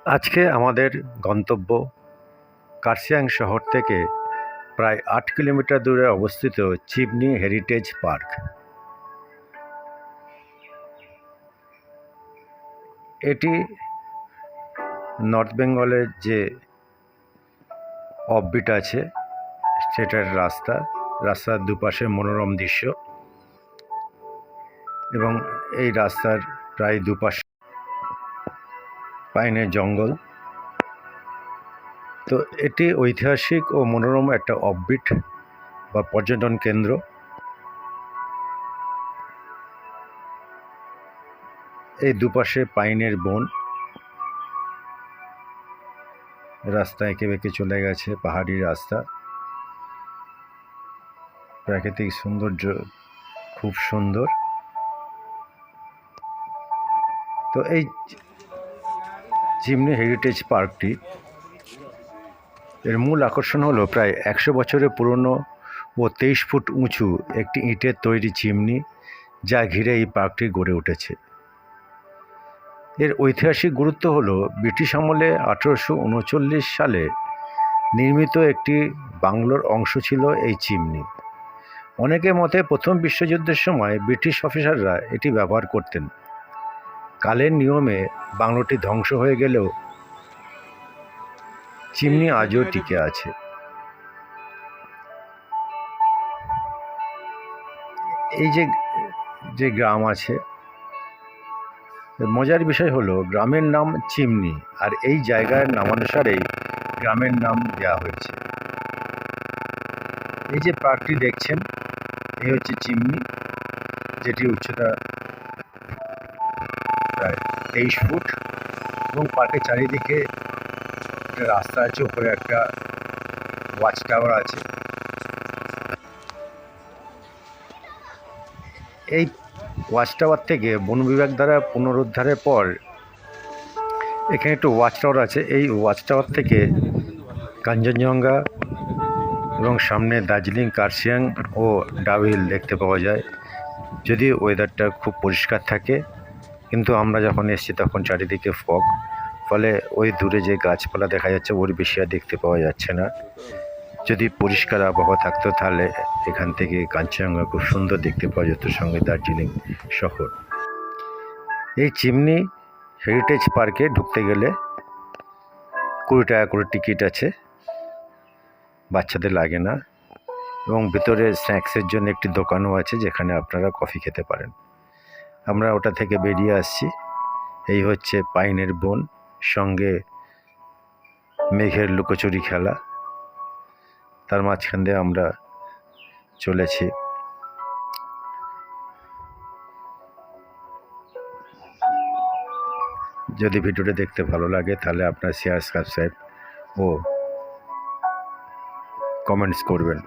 আজকে আমাদের গন্তব্য কার্শিয়াং শহর থেকে প্রায় ৮ কিলোমিটার দূরে অবস্থিত চিমনি হেরিটেজ পার্ক। এটি নর্থ বেঙ্গলের যে অফবিট আছে সেটার রাস্তার দুপাশে মনোরম দৃশ্য এবং এই রাস্তার প্রায় দুপাশে পাইনের জঙ্গল। তো এটি ঐতিহাসিক ও মনোরম একটা অফবিট বা পর্যটন কেন্দ্র। এই দুপাশে পাইনের বন, রাস্তা এঁকে বেঁকে চলে গেছে, পাহাড়ি রাস্তা, প্রাকৃতিক সৌন্দর্য খুব সুন্দর। তো এই চিমনি হেরিটেজ পার্কটি এর মূল আকর্ষণ হলো প্রায় ১০০ বছরের পুরনো ও ২৩ ফুট উঁচু একটি ইটের তৈরি চিমনি, যা ঘিরে এই পার্কটি গড়ে উঠেছে। এর ঐতিহাসিক গুরুত্ব হলো ব্রিটিশ আমলে ১৮৩৯ সালে নির্মিত একটি বাংলোর অংশ ছিল এই চিমনি। অনেকের মতে প্রথম বিশ্বযুদ্ধের সময় ব্রিটিশ অফিসাররা এটি ব্যবহার করতেন। কালের নিয়মে বাংলোটি ধ্বংস হয়ে গেলেও চিমনি আজও টিকে আছে। এই যে গ্রাম আছে, মজার বিষয় হলো গ্রামের নাম চিমনি, আর এই জায়গার নামানুসারেই গ্রামের নাম দেওয়া হয়েছে। এই যে পার্কটি দেখছেন, এই হচ্ছে চিমনি, যেটি উচ্চতা প্রায় ২৩ ফুট এবং পার্কের চারিদিকে একটা রাস্তা আছে, উপরে একটা ওয়াচ টাওয়ার আছে। এই ওয়াচ টাওয়ার থেকে বন বিভাগ দ্বারা পুনরুদ্ধারের পর এখানে একটু ওয়াচ টাওয়ার আছে। এই ওয়াচ টাওয়ার থেকে কাঞ্চনজঙ্ঘা এবং সামনে দার্জিলিং, কার্শিয়াং ও ডাউ হিল দেখতে পাওয়া যায়। যদি ওয়েদারটা খুব পরিষ্কার থাকে, কিন্তু আমরা যখন এসেছি তখন চারিদিকে ফগ, ফলে ওই দূরে যে গাছপালা দেখা যাচ্ছে ওর বেশি আর দেখতে পাওয়া যাচ্ছে না। যদি পরিষ্কার আবহাওয়া থাকতো তাহলে এখান থেকে কাঞ্চনজঙ্ঘা খুব সুন্দর দেখতে পাওয়া যেত, সঙ্গে দার্জিলিং শহর। এই চিমনি হেরিটেজ পার্কে ঢুকতে গেলে ২০ টাকা করে টিকিট আছে, বাচ্চাদের লাগে না। এবং ভিতরে স্ন্যাক্সের জন্য একটি দোকানও আছে যেখানে আপনারা কফি খেতে পারেন। আমরা ওটা থেকে বেরিয়ে আসছি। এই হচ্ছে পাইনের বন, সঙ্গে মেঘের লুকোচুরি খেলা, তার মাঝখান দিয়ে আমরা চলেছি। যদি ভিডিওটা দেখতে ভালো লাগে তাহলে আপনার শেয়ার, সাবস্ক্রাইব ও কমেন্টস করবেন।